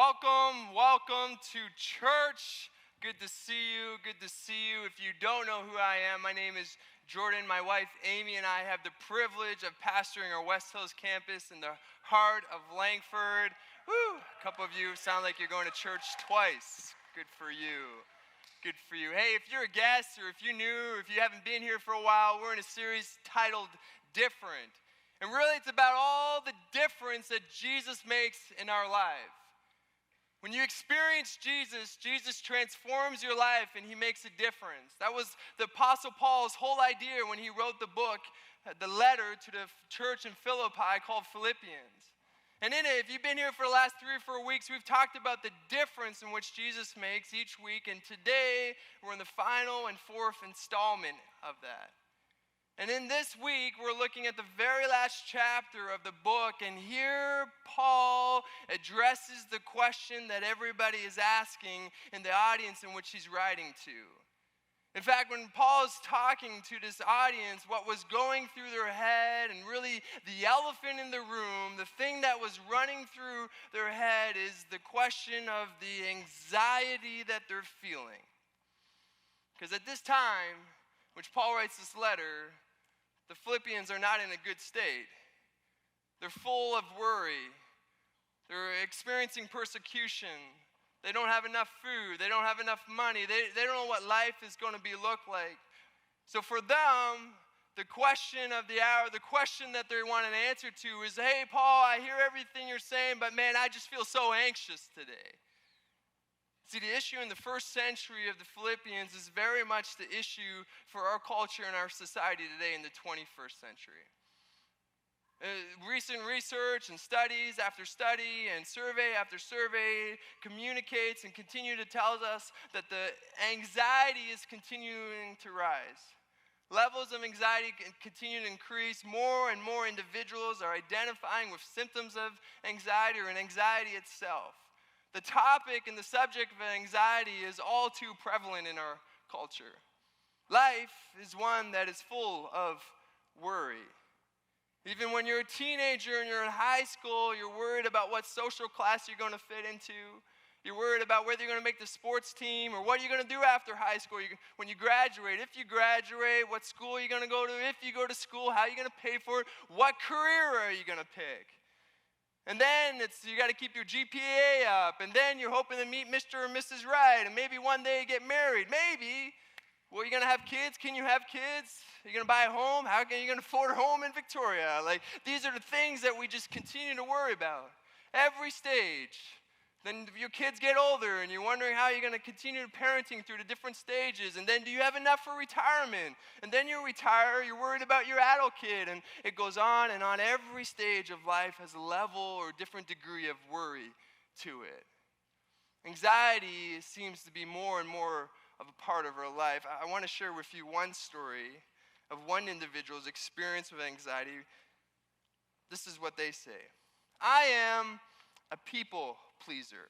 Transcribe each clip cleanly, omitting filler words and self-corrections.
Welcome to church. Good to see you. Good to see you. If you don't know who I am, my name is Jordan. My wife Amy and I have the privilege of pastoring our West Hills campus in the heart of Langford. Woo! A couple of you sound like you're going to church twice. Good for you. Good for you. Hey, if you're a guest or if you're new, if you haven't been here for a while, we're in a series titled Different. And really it's about all the difference that Jesus makes in our life. When you experience Jesus, Jesus transforms your life and he makes a difference. That was the Apostle Paul's whole idea when he wrote the book, the letter to the church in Philippi called Philippians. And in it, if you've been here for the last 3 or 4 weeks, we've talked about the difference in which Jesus makes each week. And today, we're in the final and 4th installment of that. And in this week, we're looking at the very last chapter of the book, and here Paul addresses the question that everybody is asking in the audience in which he's writing to. In fact, when Paul's talking to this audience, what was going through their head, and really the elephant in the room, the thing that was running through their head is the question of the anxiety that they're feeling. Because at this time, which Paul writes this letter, the Philippians are not in a good state. They're full of worry. They're experiencing persecution. They don't have enough food. They don't have enough money. They don't know what life is going to look like. So for them, the question of the hour, the question that they want an answer to is, hey, Paul, I hear everything you're saying, but man, I just feel so anxious today. See, the issue in the first century of the Philippians is very much the issue for our culture and our society today in the 21st century. Recent research and studies after study and survey after survey communicates and continue to tell us that the anxiety is continuing to rise. Levels of anxiety continue to increase. More and more individuals are identifying with symptoms of anxiety or an anxiety itself. The topic and the subject of anxiety is all too prevalent in our culture. Life is one that is full of worry. Even when you're a teenager and you're in high school, you're worried about what social class you're going to fit into. You're worried about whether you're going to make the sports team or what you're going to do after high school when you graduate. If you graduate, what school are you going to go to? If you go to school, how are you going to pay for it? What career are you going to pick? And then you got to keep your GPA up, and then you're hoping to meet Mr. or Mrs. Right, and maybe one day get married. Maybe. Well, you're going to have kids? Can you have kids? Are you going to buy a home? How are you going to afford a home in Victoria? These are the things that we just continue to worry about. Every stage. Then your kids get older and you're wondering how you're going to continue parenting through the different stages. And then do you have enough for retirement? And then you retire, you're worried about your adult kid. And it goes on and on. Every stage of life has a level or different degree of worry to it. Anxiety seems to be more and more of a part of our life. I want to share with you one story of one individual's experience with anxiety. This is what they say. I am a people pleaser.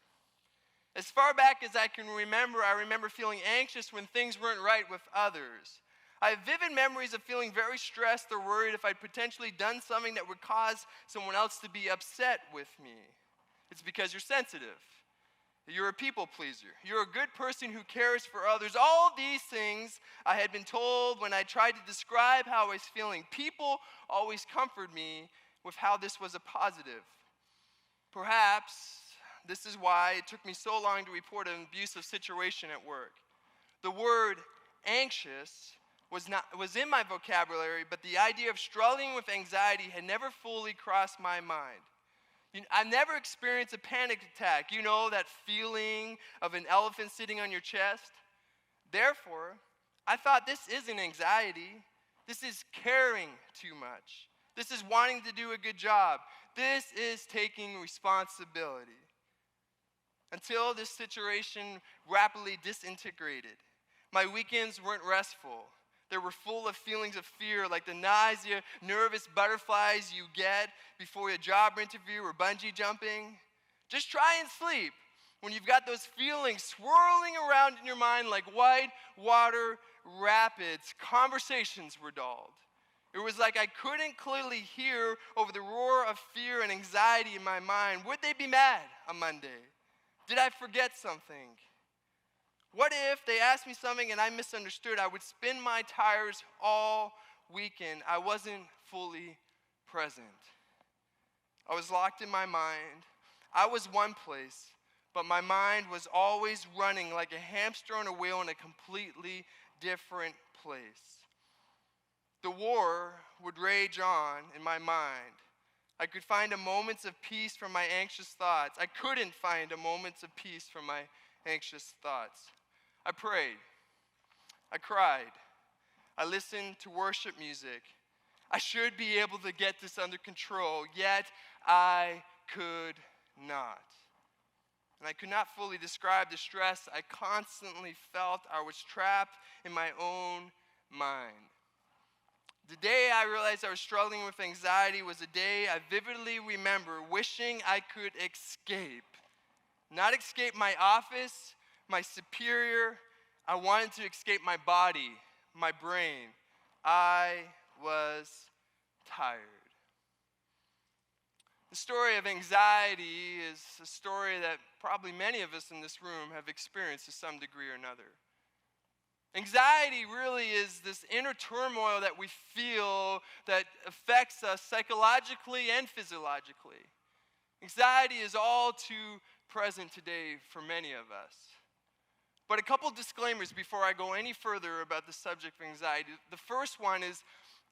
As far back as I can remember, I remember feeling anxious when things weren't right with others. I have vivid memories of feeling very stressed or worried if I'd potentially done something that would cause someone else to be upset with me. It's because you're sensitive. You're a people pleaser. You're a good person who cares for others. All these things I had been told when I tried to describe how I was feeling. People always comfort me with how this was a positive. Perhaps this is why it took me so long to report an abusive situation at work. The word anxious was in my vocabulary, but the idea of struggling with anxiety had never fully crossed my mind. I've never experienced a panic attack. You know, that feeling of an elephant sitting on your chest? Therefore, I thought this isn't anxiety. This is caring too much. This is wanting to do a good job. This is taking responsibility. Until this situation rapidly disintegrated. My weekends weren't restful. They were full of feelings of fear, like the nausea, nervous butterflies you get before a job interview or bungee jumping. Just try and sleep when you've got those feelings swirling around in your mind like white water rapids. Conversations were dulled. It was like I couldn't clearly hear over the roar of fear and anxiety in my mind. Would they be mad on Monday? Did I forget something? What if they asked me something and I misunderstood? I would spin my tires all weekend. I wasn't fully present. I was locked in my mind. I was one place, but my mind was always running like a hamster on a wheel in a completely different place. The war would rage on in my mind. I could find a moments of peace from my anxious thoughts. I couldn't find a moments of peace from my anxious thoughts. I prayed. I cried. I listened to worship music. I should be able to get this under control, yet I could not. And I could not fully describe the stress I constantly felt. I was trapped in my own mind. The day I realized I was struggling with anxiety was a day I vividly remember wishing I could escape. Not escape my office, my superior. I wanted to escape my body, my brain. I was tired. The story of anxiety is a story that probably many of us in this room have experienced to some degree or another. Anxiety really is this inner turmoil that we feel that affects us psychologically and physiologically. Anxiety is all too present today for many of us. But a couple disclaimers before I go any further about the subject of anxiety. The first one is,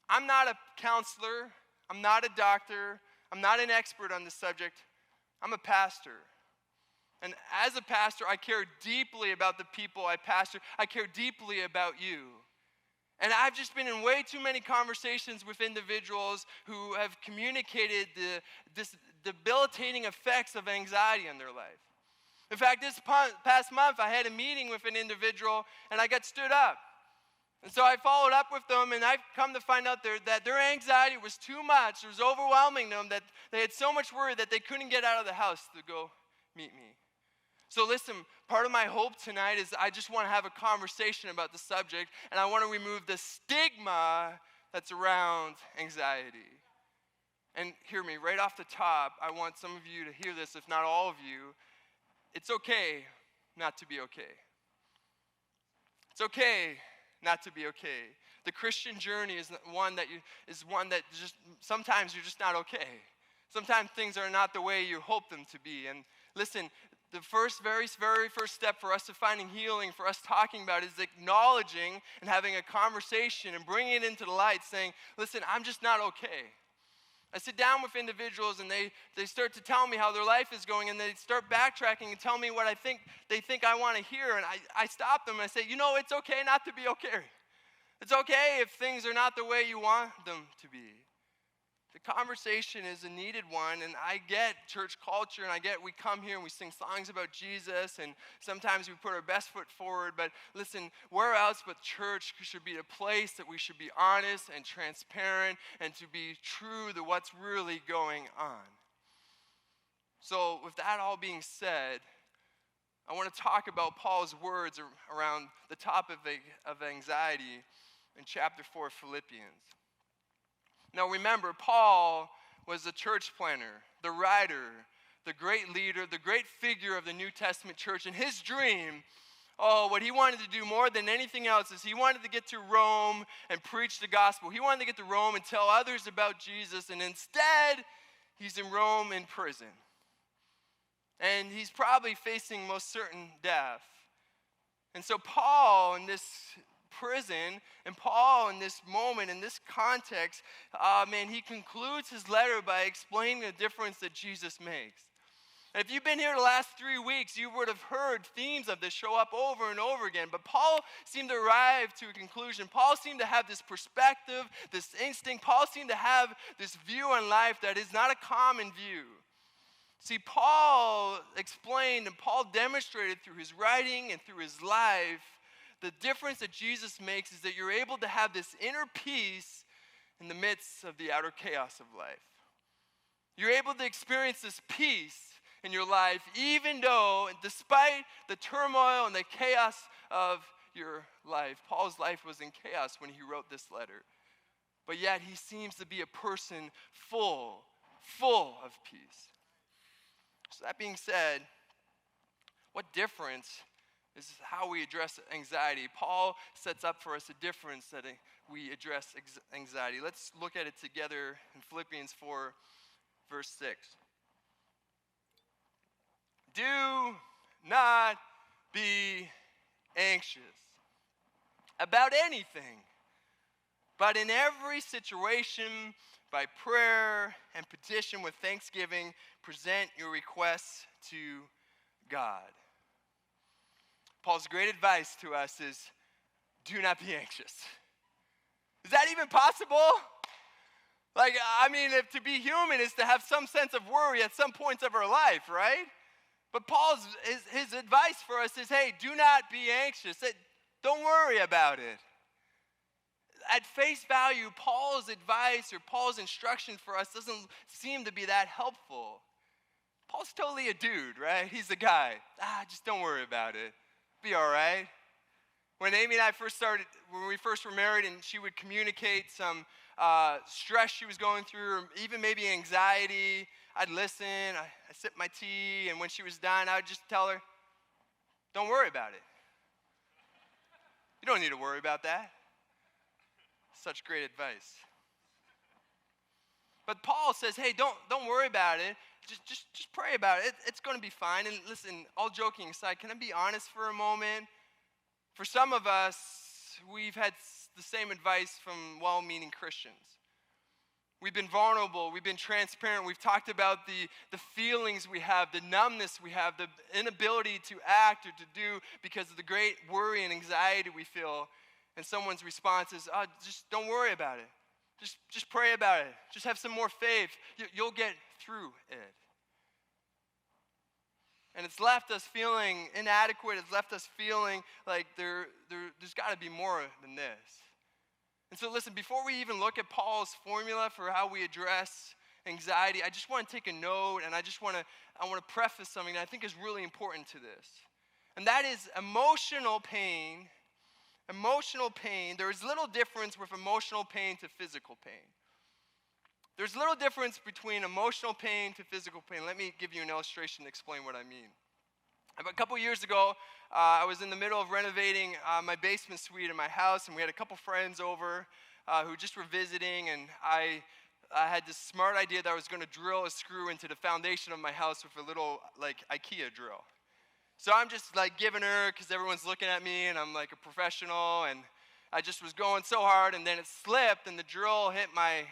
I'm not a counselor, I'm not a doctor, I'm not an expert on this subject. I'm a pastor. And as a pastor, I care deeply about the people I pastor. I care deeply about you. And I've just been in way too many conversations with individuals who have communicated the debilitating effects of anxiety in their life. In fact, this past month, I had a meeting with an individual, and I got stood up. And so I followed up with them, and I've come to find out that their anxiety was too much. It was overwhelming them, that they had so much worry that they couldn't get out of the house to go meet me. So listen, part of my hope tonight is I just want to have a conversation about the subject, and I want to remove the stigma that's around anxiety. And hear me, right off the top, I want some of you to hear this, if not all of you. It's okay not to be okay. It's okay not to be okay. The Christian journey is one that just sometimes you're just not okay. Sometimes things are not the way you hope them to be. And listen, the very first step for us to finding healing, for us talking about it, is acknowledging and having a conversation and bringing it into the light, saying, listen, I'm just not okay. I sit down with individuals and they start to tell me how their life is going, and they start backtracking and tell me what they think I want to hear. And I stop them and I say, it's okay not to be okay. It's okay if things are not the way you want them to be. The conversation is a needed one, and I get church culture, and I get we come here and we sing songs about Jesus, and sometimes we put our best foot forward, but listen, where else but church should be the place that we should be honest and transparent and to be true to what's really going on. So with that all being said, I want to talk about Paul's words around the topic of anxiety in chapter 4 of Philippians. Now remember, Paul was a church planner, the writer, the great leader, the great figure of the New Testament church. And his dream, what he wanted to do more than anything else is he wanted to get to Rome and preach the gospel. He wanted to get to Rome and tell others about Jesus. And instead, he's in Rome in prison. And he's probably facing most certain death. And so Paul, in this prison, and Paul in this moment, in this context, he concludes his letter by explaining the difference that Jesus makes. And if you've been here the last 3 weeks, you would have heard themes of this show up over and over again. But Paul seemed to arrive to a conclusion. Paul seemed to have this perspective, this instinct. Paul seemed to have this view on life that is not a common view. See, Paul explained and Paul demonstrated through his writing and through his life the difference that Jesus makes is that you're able to have this inner peace in the midst of the outer chaos of life. You're able to experience this peace in your life even though, despite the turmoil and the chaos of your life. Paul's life was in chaos when he wrote this letter. But yet he seems to be a person full of peace. So that being said, what difference is how we address anxiety. Paul sets up for us a difference that we address anxiety. Let's look at it together in Philippians 4, verse 6. Do not be anxious about anything, but in every situation, by prayer and petition with thanksgiving, present your requests to God. Paul's great advice to us is, do not be anxious. Is that even possible? If to be human is to have some sense of worry at some points of our life, right? But his advice for us is, hey, do not be anxious. Don't worry about it. At face value, Paul's advice or Paul's instruction for us doesn't seem to be that helpful. Paul's totally a dude, right? He's the guy. Just don't worry about it. Be all right. When Amy and I when we first were married, and she would communicate some stress she was going through, or even maybe anxiety, I'd listen, I sip my tea, and when she was done, I would just tell her, don't worry about it. You don't need to worry about that. Such great advice. But Paul says, hey, don't worry about it. Just pray about it. It's going to be fine. And listen, all joking aside, can I be honest for a moment? For some of us, we've had the same advice from well-meaning Christians. We've been vulnerable. We've been transparent. We've talked about the feelings we have, the numbness we have, the inability to act or to do because of the great worry and anxiety we feel. And someone's response is, just don't worry about it. Just pray about it. Just have some more faith. You'll get through it. And it's left us feeling inadequate. It's left us feeling like there's got to be more than this. And so listen, before we even look at Paul's formula for how we address anxiety, I just want to take a note, and I want to preface something that I think is really important to this. And that is emotional pain. Emotional pain, there is little difference with emotional pain to physical pain. There's little difference between emotional pain to physical pain. Let me give you an illustration to explain what I mean. A couple years ago, I was in the middle of renovating my basement suite in my house, and we had a couple friends over who just were visiting, and I had this smart idea that I was going to drill a screw into the foundation of my house with a little IKEA drill. So I'm just giving her, because everyone's looking at me, and I'm like a professional, and I just was going so hard, and then it slipped, and the drill hit my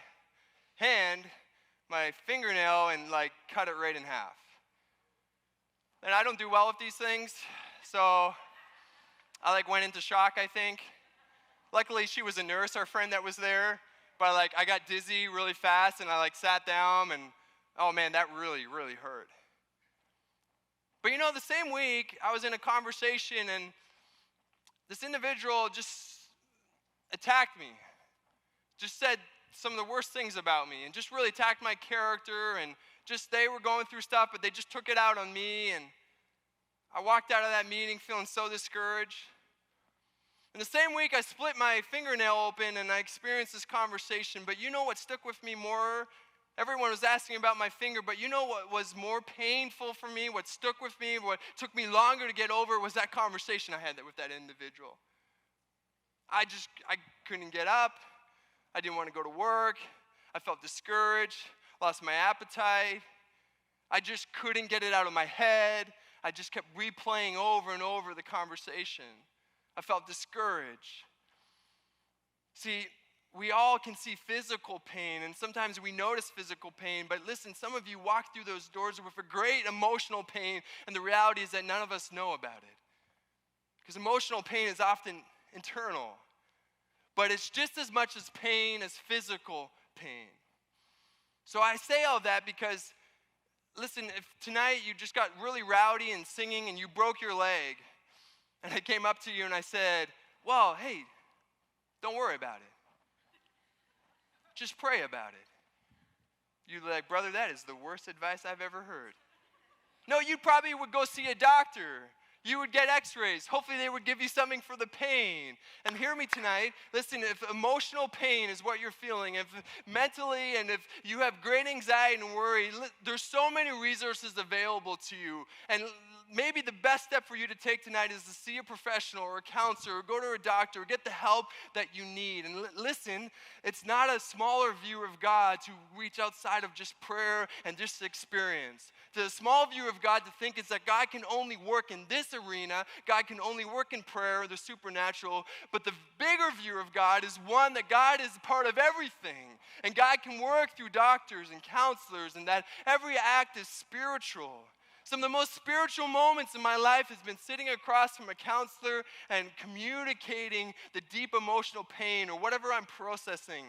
hand, my fingernail, and cut it right in half. And I don't do well with these things, so I went into shock, I think. Luckily, she was a nurse, our friend that was there, but I got dizzy really fast, and I sat down, and oh man, that really, really hurt. But the same week, I was in a conversation, and this individual just attacked me, just said some of the worst things about me, and just really attacked my character, and just they were going through stuff, but they just took it out on me, and I walked out of that meeting feeling so discouraged. And the same week, I split my fingernail open, and I experienced this conversation, but what stuck with me more? Everyone was asking about my finger, but what was more painful for me, what stuck with me, what took me longer to get over was that conversation I had with that individual. I couldn't get up. I didn't want to go to work. I felt discouraged, lost my appetite. I just couldn't get it out of my head. I just kept replaying over and over the conversation. I felt discouraged. See, we all can see physical pain, and sometimes we notice physical pain, but listen, some of you walk through those doors with a great emotional pain, and the reality is that none of us know about it. Because emotional pain is often internal, but it's just as much as pain as physical pain. So I say all that because, listen, if tonight you just got really rowdy and singing and you broke your leg, and I came up to you and I said, well, hey, don't worry about it. Just pray about it. You'd be like, brother, that is the worst advice I've ever heard. No, you probably would go see a doctor. You would get x-rays. Hopefully they would give you something for the pain. And hear me tonight. Listen, if emotional pain is what you're feeling, if mentally and if you have great anxiety and worry, there's so many resources available to you. And maybe the best step for you to take tonight is to see a professional or a counselor or go to a doctor or get the help that you need. And listen, it's not a smaller view of God to reach outside of just prayer and just experience. The small view of God to think is that God can only work in this arena, God can only work in prayer or the supernatural, but the bigger view of God is one that God is part of everything, and God can work through doctors and counselors, and that every act is spiritual. Some of the most spiritual moments in my life has been sitting across from a counselor and communicating the deep emotional pain or whatever I'm processing.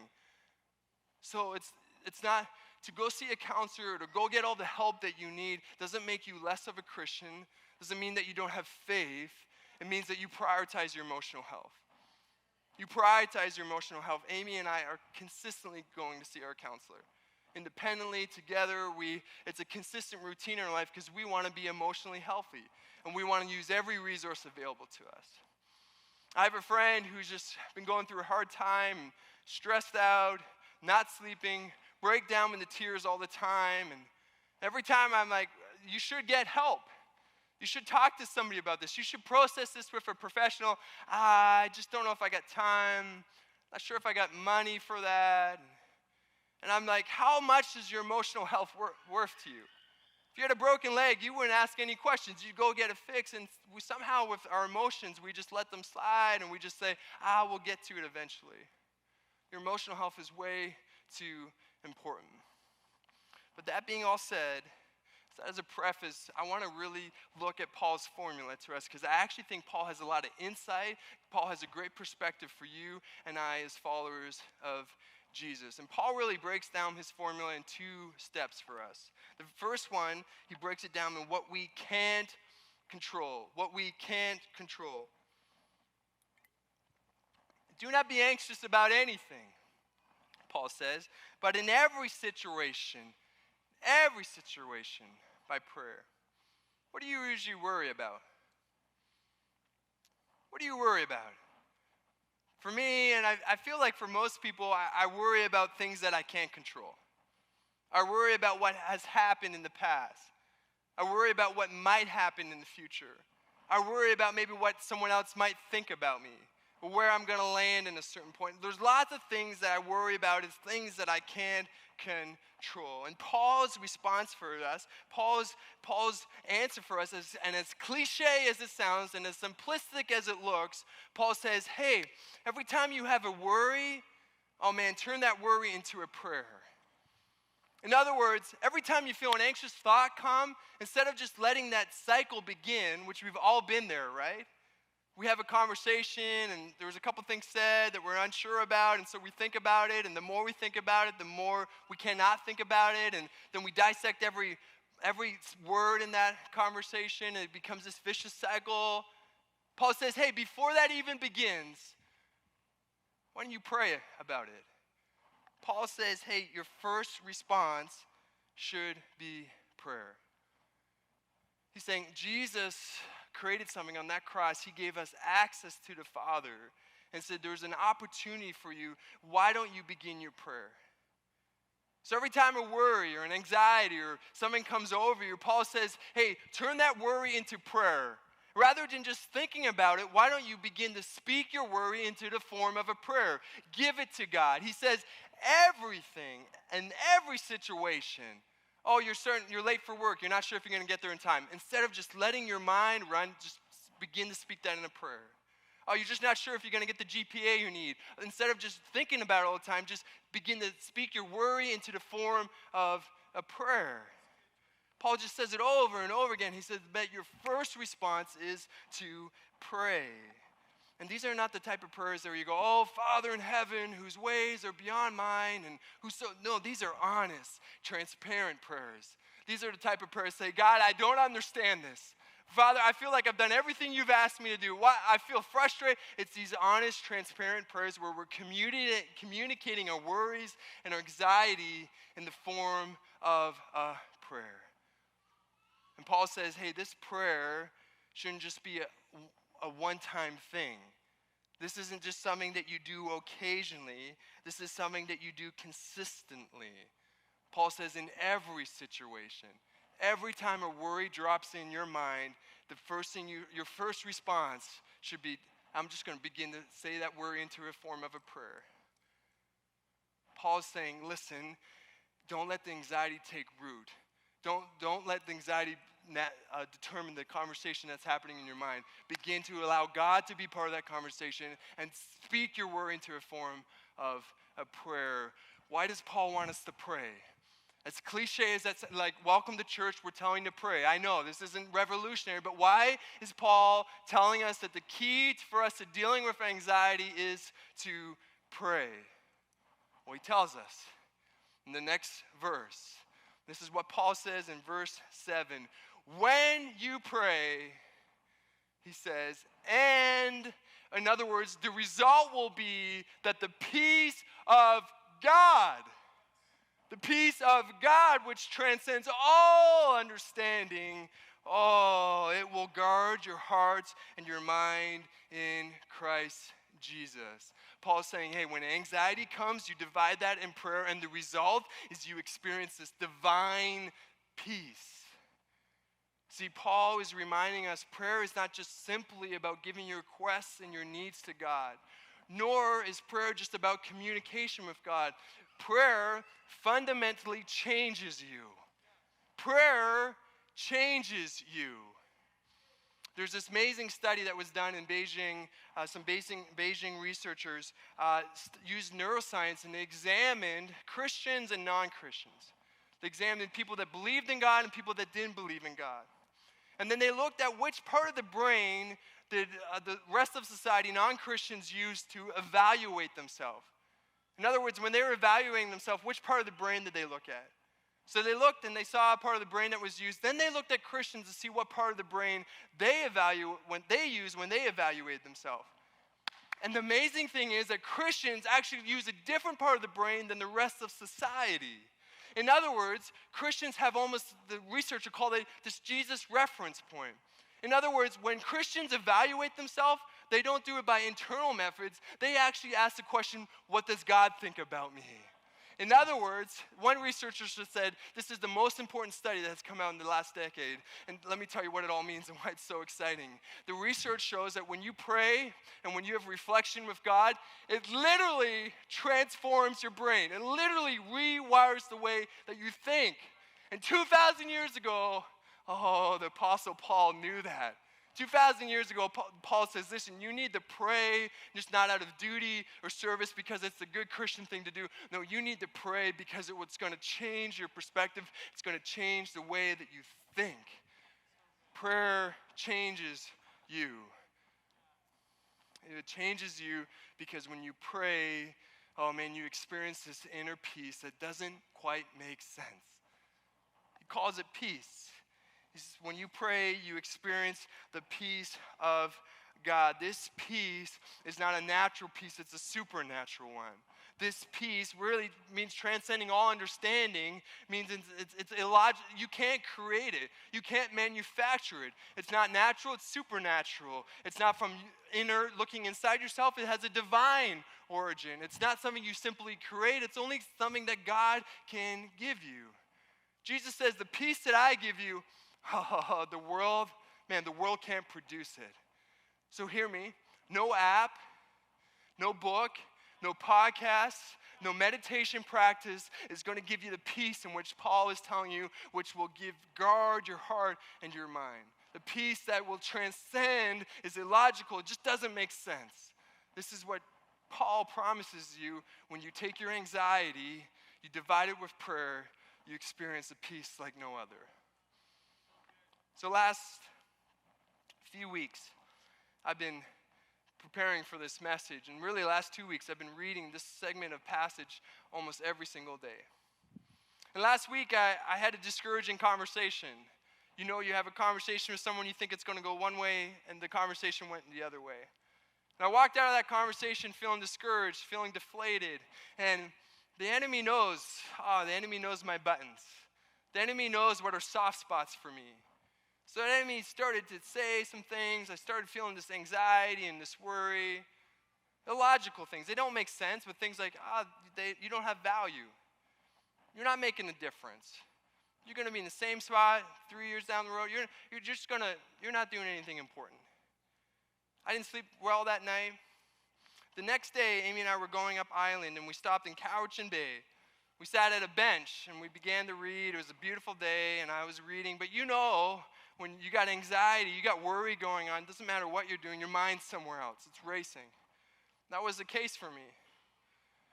So it's not to go see a counselor or to go get all the help that you need doesn't make you less of a Christian, doesn't mean that you don't have faith. It means that you prioritize your emotional health. You prioritize your emotional health. Amy and I are consistently going to see our counselor. Independently, together, it's a consistent routine in our life because we want to be emotionally healthy and we want to use every resource available to us. I have a friend who's just been going through a hard time, stressed out, not sleeping, break down into tears all the time, and every time I'm like, you should get help. You should talk to somebody about this. You should process this with a professional. I just don't know if I got time. Not sure if I got money for that. And I'm like, how much is your emotional health worth to you? If you had a broken leg, you wouldn't ask any questions. You'd go get it fixed, and we somehow with our emotions, we just let them slide, and we just say, we'll get to it eventually. Your emotional health is way too important. But that being all said, as a preface, I want to really look at Paul's formula to us because I actually think Paul has a lot of insight. Paul has a great perspective for you and I as followers of Jesus. And Paul really breaks down his formula in two steps for us. The first one, he breaks it down in what we can't control. What we can't control. Do not be anxious about anything, Paul says, but in every situation, by prayer. What do you usually worry about? What do you worry about? For me, and I feel like for most people, I worry about things that I can't control. I worry about what has happened in the past. I worry about what might happen in the future. I worry about maybe what someone else might think about me, or where I'm going to land in a certain point. There's lots of things that I worry about as things that I can't control. And Paul's response for us, Paul's answer for us, and as cliche as it sounds and as simplistic as it looks, Paul says, hey, every time you have a worry, turn that worry into a prayer. In other words, every time you feel an anxious thought come, instead of just letting that cycle begin, which we've all been there, right? We have a conversation and there was a couple things said that we're unsure about, and so we think about it, and the more we think about it, the more we cannot think about it, and then we dissect every word in that conversation, and it becomes this vicious cycle. Paul says, hey, before that even begins, why don't you pray about it? Paul says, hey, your first response should be prayer. He's saying, Jesus created something on that cross. He gave us access to the Father and said there's an opportunity for you. Why don't you begin your prayer? So every time a worry or an anxiety or something comes over you, Paul says, hey, turn that worry into prayer. Rather than just thinking about it, why don't you begin to speak your worry into the form of a prayer? Give it to God. He says everything and every situation. Oh, you're late for work. You're not sure if you're going to get there in time. Instead of just letting your mind run, just begin to speak that in a prayer. Oh, you're just not sure if you're going to get the GPA you need. Instead of just thinking about it all the time, just begin to speak your worry into the form of a prayer. Paul just says it over and over again. He says that your first response is to pray. And these are not the type of prayers where you go, oh, Father in heaven, whose ways are beyond mine, and no, these are honest, transparent prayers. These are the type of prayers that say, God, I don't understand this. Father, I feel like I've done everything you've asked me to do. Why? I feel frustrated. It's these honest, transparent prayers where we're communicating our worries and our anxiety in the form of a prayer. And Paul says, hey, this prayer shouldn't just be a one-time thing. This isn't just something that you do occasionally. This is something that you do consistently. Paul says in every situation, every time a worry drops in your mind, your first response should be, I'm just going to begin to say that worry into a form of a prayer. Paul's saying, listen, don't let the anxiety take root. Don't let the anxiety determine the conversation that's happening in your mind. Begin to allow God to be part of that conversation and speak your worry into a form of a prayer. Why does Paul want us to pray? As cliche as that's, like, welcome to church, we're telling you to pray. I know this isn't revolutionary, but why is Paul telling us that the key for us to dealing with anxiety is to pray? Well, he tells us in the next verse. This is what Paul says in verse 7. When you pray, he says, and in other words, the result will be that the peace of God, which transcends all understanding, it will guard your hearts and your mind in Christ Jesus. Paul's saying, hey, when anxiety comes, you divide that in prayer, and the result is you experience this divine peace. See, Paul is reminding us prayer is not just simply about giving your requests and your needs to God, nor is prayer just about communication with God. Prayer fundamentally changes you. Prayer changes you. There's this amazing study that was done in Beijing. Some Beijing researchers used neuroscience, and they examined Christians and non-Christians. They examined people that believed in God and people that didn't believe in God. And then they looked at which part of the brain did the rest of society, non-Christians, use to evaluate themselves. In other words, when they were evaluating themselves, which part of the brain did they look at? So they looked and they saw a part of the brain that was used. Then they looked at Christians to see what part of the brain they use when they evaluate themselves. And the amazing thing is that Christians actually use a different part of the brain than the rest of society. In other words, Christians have almost, the researcher called it this Jesus reference point. In other words, when Christians evaluate themselves, they don't do it by internal methods. They actually ask the question, what does God think about me? In other words, one researcher said, this is the most important study that has come out in the last decade. And let me tell you what it all means and why it's so exciting. The research shows that when you pray and when you have reflection with God, it literally transforms your brain. It literally rewires the way that you think. And 2,000 years ago, the Apostle Paul knew that. 2,000 years ago, Paul says, listen, you need to pray just not out of duty or service because it's a good Christian thing to do. No, you need to pray because it's going to change your perspective. It's going to change the way that you think. Prayer changes you. It changes you because when you pray, you experience this inner peace that doesn't quite make sense. He calls it peace. When you pray, you experience the peace of God. This peace is not a natural peace, it's a supernatural one. This peace really means transcending all understanding, means it's illogical. You can't create it. You can't manufacture it. It's not natural, it's supernatural. It's not from inner looking inside yourself. It has a divine origin. It's not something you simply create. It's only something that God can give you. Jesus says, the peace that I give you, the world can't produce it. So hear me, no app, no book, no podcast, no meditation practice is going to give you the peace in which Paul is telling you, which will guard your heart and your mind. The peace that will transcend is illogical. It just doesn't make sense. This is what Paul promises you when you take your anxiety, you divide it with prayer, you experience a peace like no other. So last few weeks, I've been preparing for this message, and really last 2 weeks, I've been reading this segment of passage almost every single day. And last week, I had a discouraging conversation. You know, you have a conversation with someone, you think it's going to go one way, and the conversation went the other way. And I walked out of that conversation feeling discouraged, feeling deflated, and the enemy knows my buttons. The enemy knows what are soft spots for me. So the enemy started to say some things. I started feeling this anxiety and this worry. Illogical things. They don't make sense, but things like, you don't have value. You're not making a difference. You're going to be in the same spot 3 years down the road. You're not doing anything important. I didn't sleep well that night. The next day, Amy and I were going up island, and we stopped in Cowichan Bay. We sat at a bench, and we began to read. It was a beautiful day, and I was reading. But when you got anxiety, you got worry going on, it doesn't matter what you're doing, your mind's somewhere else. It's racing. That was the case for me.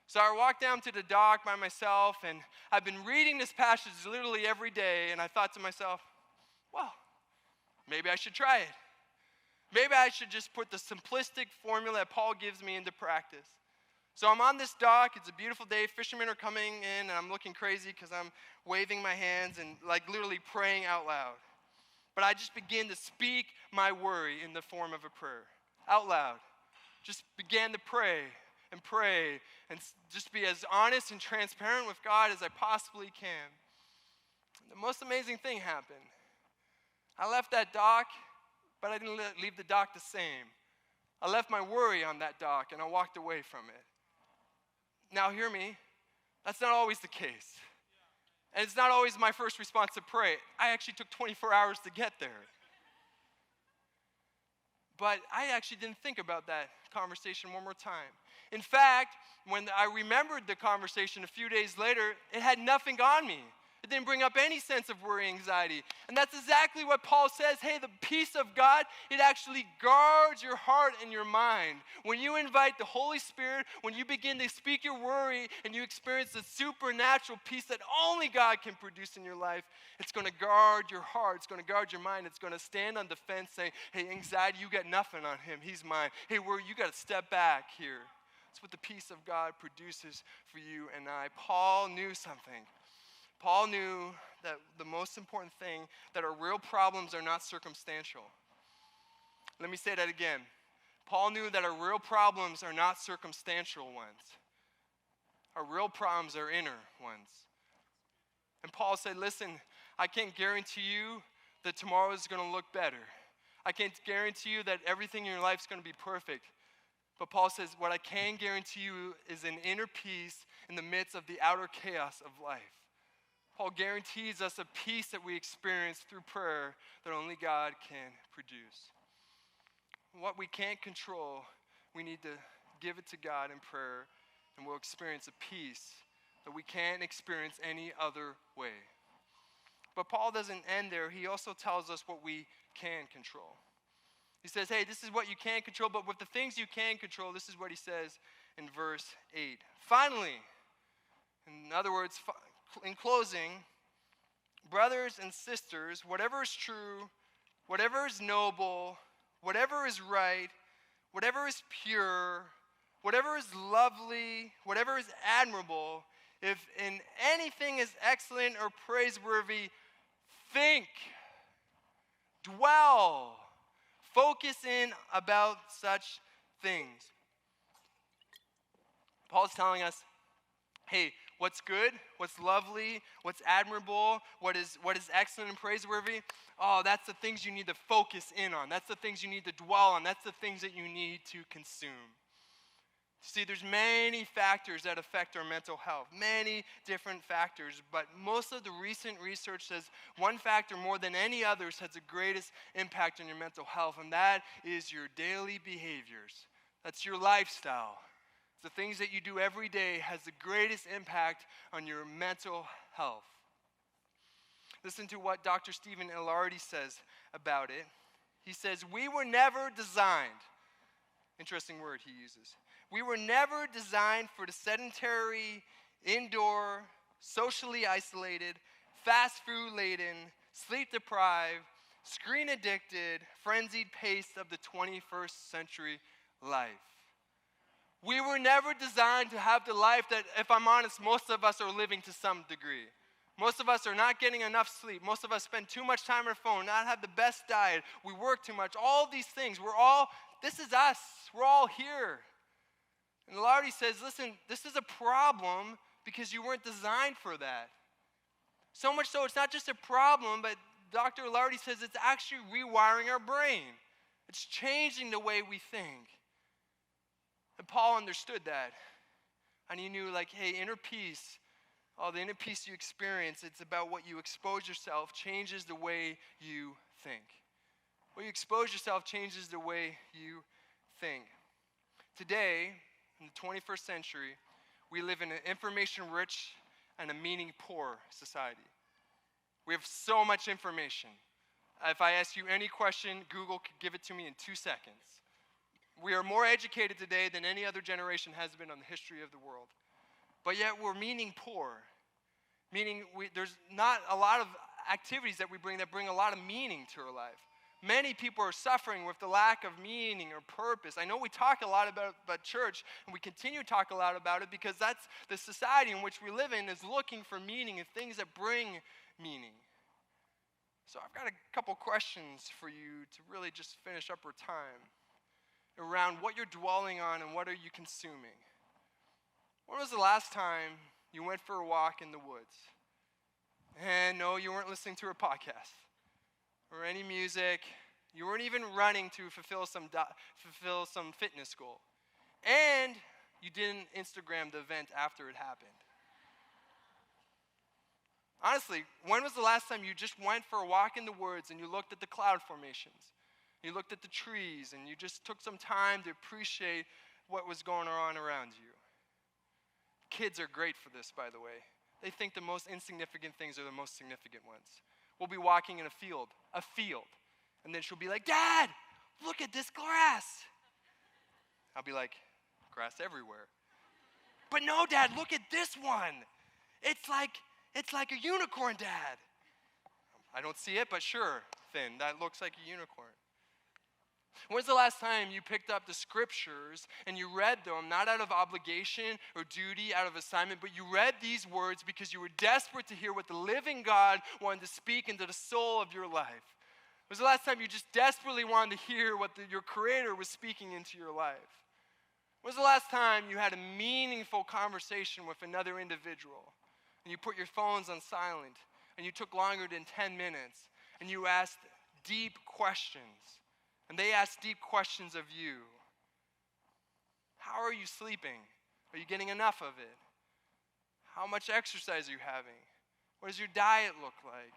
So I walked down to the dock by myself, and I've been reading this passage literally every day, and I thought to myself, well, maybe I should try it. Maybe I should just put the simplistic formula that Paul gives me into practice. So I'm on this dock. It's a beautiful day. Fishermen are coming in, and I'm looking crazy because I'm waving my hands and literally praying out loud. But I just begin to speak my worry in the form of a prayer, out loud. Just began to pray and just be as honest and transparent with God as I possibly can. The most amazing thing happened. I left that dock, but I didn't leave the dock the same. I left my worry on that dock, and I walked away from it. Now hear me, that's not always the case. And it's not always my first response to pray. I actually took 24 hours to get there. But I actually didn't think about that conversation one more time. In fact, when I remembered the conversation a few days later, it had nothing on me. It didn't bring up any sense of worry, anxiety. And that's exactly what Paul says. Hey, the peace of God, it actually guards your heart and your mind. When you invite the Holy Spirit, when you begin to speak your worry and you experience the supernatural peace that only God can produce in your life, it's going to guard your heart. It's going to guard your mind. It's going to stand on defense saying, hey, anxiety, you got nothing on him. He's mine. Hey, worry, you got to step back here. That's what the peace of God produces for you and I. Paul knew something. Paul knew that the most important thing, that our real problems are not circumstantial. Let me say that again. Paul knew that our real problems are not circumstantial ones. Our real problems are inner ones. And Paul said, listen, I can't guarantee you that tomorrow is going to look better. I can't guarantee you that everything in your life is going to be perfect. But Paul says, what I can guarantee you is an inner peace in the midst of the outer chaos of life. Paul guarantees us a peace that we experience through prayer that only God can produce. What we can't control, we need to give it to God in prayer, and we'll experience a peace that we can't experience any other way. But Paul doesn't end there. He also tells us what we can control. He says, hey, this is what you can control, but with the things you can control, this is what he says in verse 8. Finally, in other words, in closing, brothers and sisters, whatever is true, whatever is noble, whatever is right, whatever is pure, whatever is lovely, whatever is admirable, if in anything is excellent or praiseworthy, think, dwell, focus in about such things. Paul's telling us, hey, what's good, what's lovely, what's admirable, what is excellent and praiseworthy, that's the things you need to focus in on. That's the things you need to dwell on. That's the things that you need to consume. See, there's many factors that affect our mental health, many different factors, but most of the recent research says one factor more than any others has the greatest impact on your mental health, and that is your daily behaviors. That's your lifestyle. The things that you do every day has the greatest impact on your mental health. Listen to what Dr. Stephen Ilardi says about it. He says, we were never designed, interesting word he uses, we were never designed for the sedentary, indoor, socially isolated, fast food laden, sleep deprived, screen addicted, frenzied pace of the 21st century life. We were never designed to have the life that, if I'm honest, most of us are living to some degree. Most of us are not getting enough sleep. Most of us spend too much time on our phone, not have the best diet. We work too much. All these things, this is us. We're all here. And Lardy says, listen, this is a problem because you weren't designed for that. So much so, it's not just a problem, but Dr. Lardy says it's actually rewiring our brain. It's changing the way we think. And Paul understood that. And he knew, hey, inner peace, all the inner peace you experience, it's about what you expose yourself changes the way you think. What you expose yourself changes the way you think. Today, in the 21st century, we live in an information-rich and a meaning-poor society. We have so much information. If I ask you any question, Google could give it to me in 2 seconds. We are more educated today than any other generation has been on the history of the world. But yet we're meaning poor. Meaning there's not a lot of activities that we bring that bring a lot of meaning to our life. Many people are suffering with the lack of meaning or purpose. I know we talk a lot about church, and we continue to talk a lot about it because that's the society in which we live in is looking for meaning and things that bring meaning. So I've got a couple questions for you to really just finish up our time around what you're dwelling on and what are you consuming. When was the last time you went for a walk in the woods? And no, you weren't listening to a podcast or any music. You weren't even running to fulfill some fitness goal. And you didn't Instagram the event after it happened. Honestly, when was the last time you just went for a walk in the woods and you looked at the cloud formations? You looked at the trees and you just took some time to appreciate what was going on around you. Kids are great for this, by the way. They think the most insignificant things are the most significant ones. We'll be walking in a field, and then she'll be like, "Dad, look at this grass." I'll be like, "Grass everywhere." "But no, Dad, look at this one. It's like a unicorn, Dad." "I don't see it, but sure, Finn, that looks like a unicorn." When's the last time you picked up the scriptures and you read them, not out of obligation or duty, out of assignment, but you read these words because you were desperate to hear what the living God wanted to speak into the soul of your life? When was the last time you just desperately wanted to hear what your Creator was speaking into your life? When was the last time you had a meaningful conversation with another individual and you put your phones on silent and you took longer than 10 minutes and you asked deep questions? And they ask deep questions of you. How are you sleeping? Are you getting enough of it? How much exercise are you having? What does your diet look like?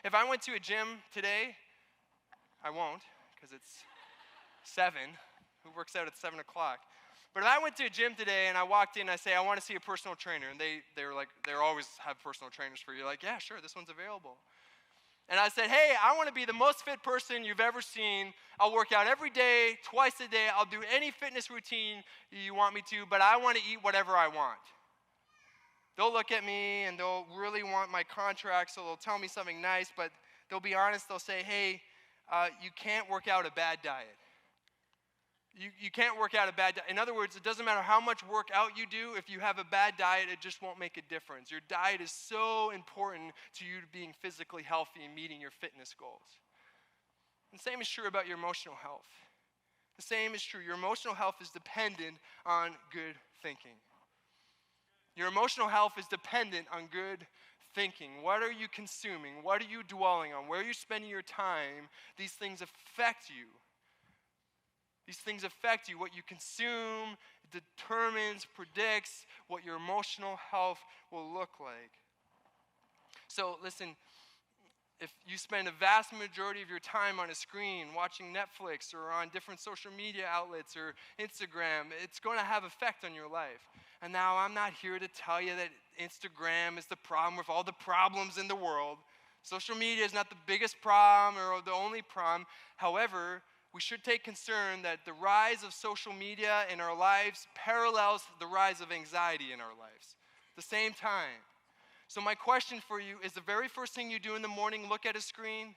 If I went to a gym today, I won't, because it's 7. Who works out at 7 o'clock? But if I went to a gym today and I walked in and I say, "I want to see a personal trainer," and they always have personal trainers for you. Like, "Yeah, sure, this one's available." And I said, "Hey, I want to be the most fit person you've ever seen. I'll work out every day, twice a day. I'll do any fitness routine you want me to, but I want to eat whatever I want." They'll look at me and they'll really want my contract, so they'll tell me something nice, but they'll be honest. They'll say, "Hey, you can't work out a bad diet. You can't work out a bad diet." In other words, it doesn't matter how much workout you do. If you have a bad diet, it just won't make a difference. Your diet is so important to you being physically healthy and meeting your fitness goals. And the same is true about your emotional health. The same is true. Your emotional health is dependent on good thinking. Your emotional health is dependent on good thinking. What are you consuming? What are you dwelling on? Where are you spending your time? These things affect you. These things affect you. What you consume determines, predicts what your emotional health will look like. So listen, if you spend a vast majority of your time on a screen watching Netflix or on different social media outlets or Instagram, it's going to have effect on your life. And now I'm not here to tell you that Instagram is the problem with all the problems in the world. Social media is not the biggest problem or the only problem. However, we should take concern that the rise of social media in our lives parallels the rise of anxiety in our lives at the same time. So my question for you is, the very first thing you do in the morning look at a screen?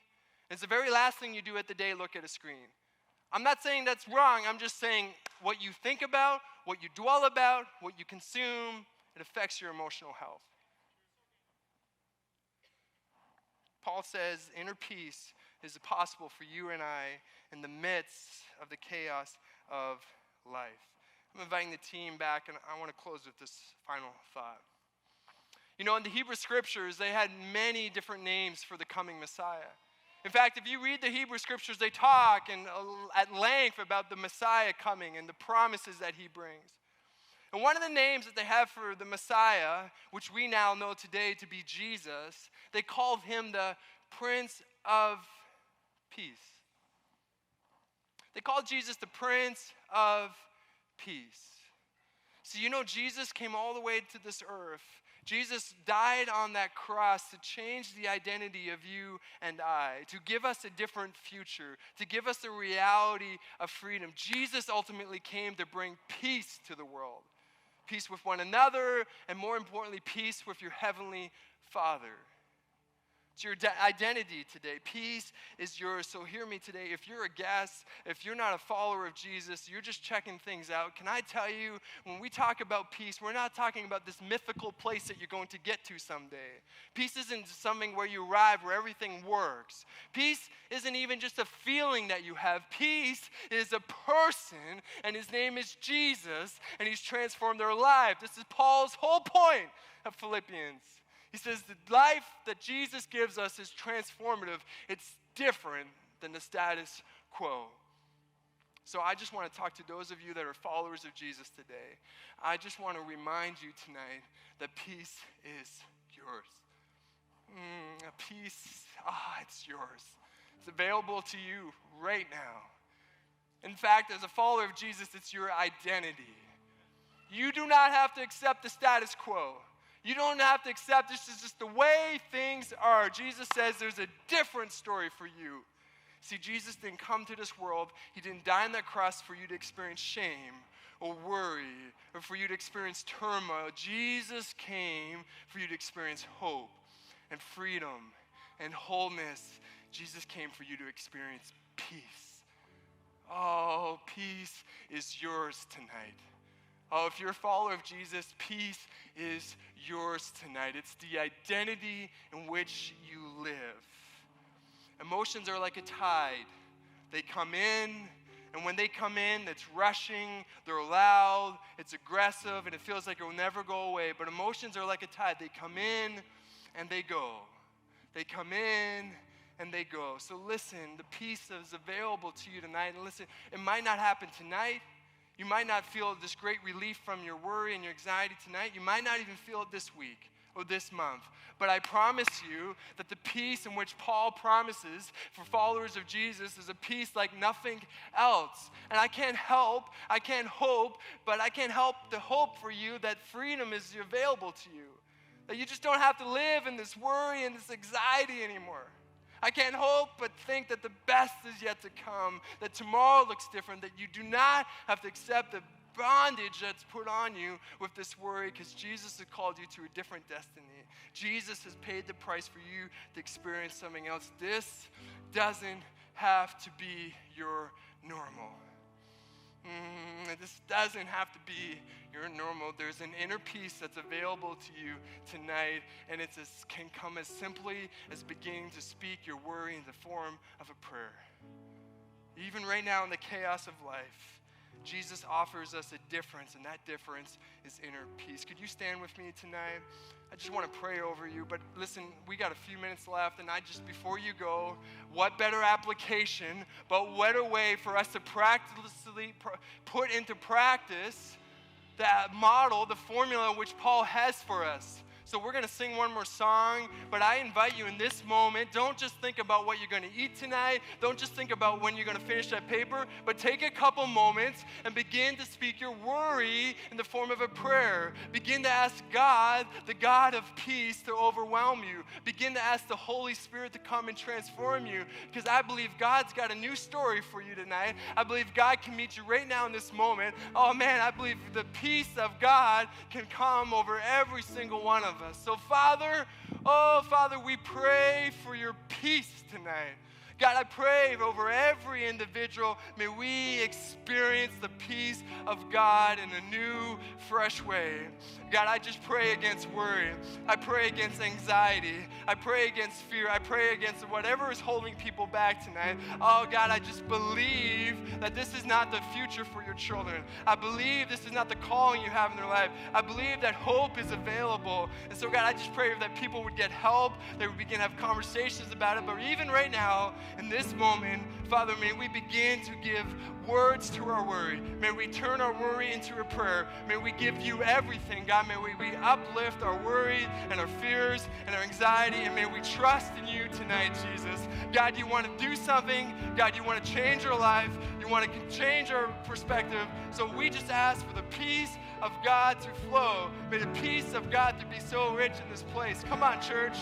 Is the very last thing you do at the day look at a screen? I'm not saying that's wrong. I'm just saying what you think about, what you dwell about, what you consume, it affects your emotional health. Paul says inner peace is possible for you and I in the midst of the chaos of life. I'm inviting the team back, and I want to close with this final thought. You know, in the Hebrew scriptures, they had many different names for the coming Messiah. In fact, if you read the Hebrew scriptures, they talk at length about the Messiah coming and the promises that he brings. And one of the names that they have for the Messiah, which we now know today to be Jesus, they called him the Prince of Peace. They called Jesus the Prince of Peace. So you know, Jesus came all the way to this earth. Jesus died on that cross to change the identity of you and I, to give us a different future, to give us a reality of freedom. Jesus ultimately came to bring peace to the world. Peace with one another, and more importantly, peace with your heavenly Father. It's your identity today. Peace is yours. So hear me today. If you're a guest, if you're not a follower of Jesus, you're just checking things out. Can I tell you, when we talk about peace, we're not talking about this mythical place that you're going to get to someday. Peace isn't something where you arrive, where everything works. Peace isn't even just a feeling that you have. Peace is a person, and his name is Jesus, and he's transformed their life. This is Paul's whole point of Philippians. He says the life that Jesus gives us is transformative. It's different than the status quo. So I just want to talk to those of you that are followers of Jesus today. I just want to remind you tonight that peace is yours. Peace, it's yours. It's available to you right now. In fact, as a follower of Jesus, it's your identity. You do not have to accept the status quo. You don't have to accept this is just the way things are. Jesus says there's a different story for you. See, Jesus didn't come to this world. He didn't die on that cross for you to experience shame or worry or for you to experience turmoil. Jesus came for you to experience hope and freedom and wholeness. Jesus came for you to experience peace. Oh, peace is yours tonight. Oh, if you're a follower of Jesus, peace is yours tonight. It's the identity in which you live. Emotions are like a tide. They come in, and when they come in, it's rushing, they're loud, it's aggressive, and it feels like it will never go away. But emotions are like a tide. They come in, and they go. They come in, and they go. So listen, the peace that is available to you tonight, and listen, it might not happen tonight. You might not feel this great relief from your worry and your anxiety tonight. You might not even feel it this week or this month. But I promise you that the peace in which Paul promises for followers of Jesus is a peace like nothing else. And I can't hope, but I can't help to hope for you that freedom is available to you. That you just don't have to live in this worry and this anxiety anymore. I can't hope but think that the best is yet to come, that tomorrow looks different, that you do not have to accept the bondage that's put on you with this worry because Jesus has called you to a different destiny. Jesus has paid the price for you to experience something else. This doesn't have to be your normal. This doesn't have to be your normal. There's an inner peace that's available to you tonight, and it can come as simply as beginning to speak your worry in the form of a prayer. Even right now in the chaos of life, Jesus offers us a difference, and that difference is inner peace. Could you stand with me tonight? I just want to pray over you, but listen, we got a few minutes left, and before you go, what better application, but what a way for us to practically put into practice that model, the formula which Paul has for us. So we're going to sing one more song, but I invite you in this moment, don't just think about what you're going to eat tonight. Don't just think about when you're going to finish that paper, but take a couple moments and begin to speak your worry in the form of a prayer. Begin to ask God, the God of peace, to overwhelm you. Begin to ask the Holy Spirit to come and transform you, because I believe God's got a new story for you tonight. I believe God can meet you right now in this moment. Oh man, I believe the peace of God can come over every single one of us. So Father, we pray for your peace tonight. God, I pray over every individual, may we experience the peace of God in a new, fresh way. God, I just pray against worry. I pray against anxiety. I pray against fear. I pray against whatever is holding people back tonight. Oh, God, I just believe that this is not the future for your children. I believe this is not the calling you have in their life. I believe that hope is available. And so, God, I just pray that people would get help. They would begin to have conversations about it. But even right now, in this moment, Father, may we begin to give words to our worry. May we turn our worry into a prayer. May we give you everything, God. May we uplift our worry and our fears and our anxiety, and may we trust in you tonight, Jesus. God, you want to do something. God, you want to change our life. You want to change our perspective. So we just ask for the peace of God to flow. May the peace of God to be so rich in this place. Come on, church.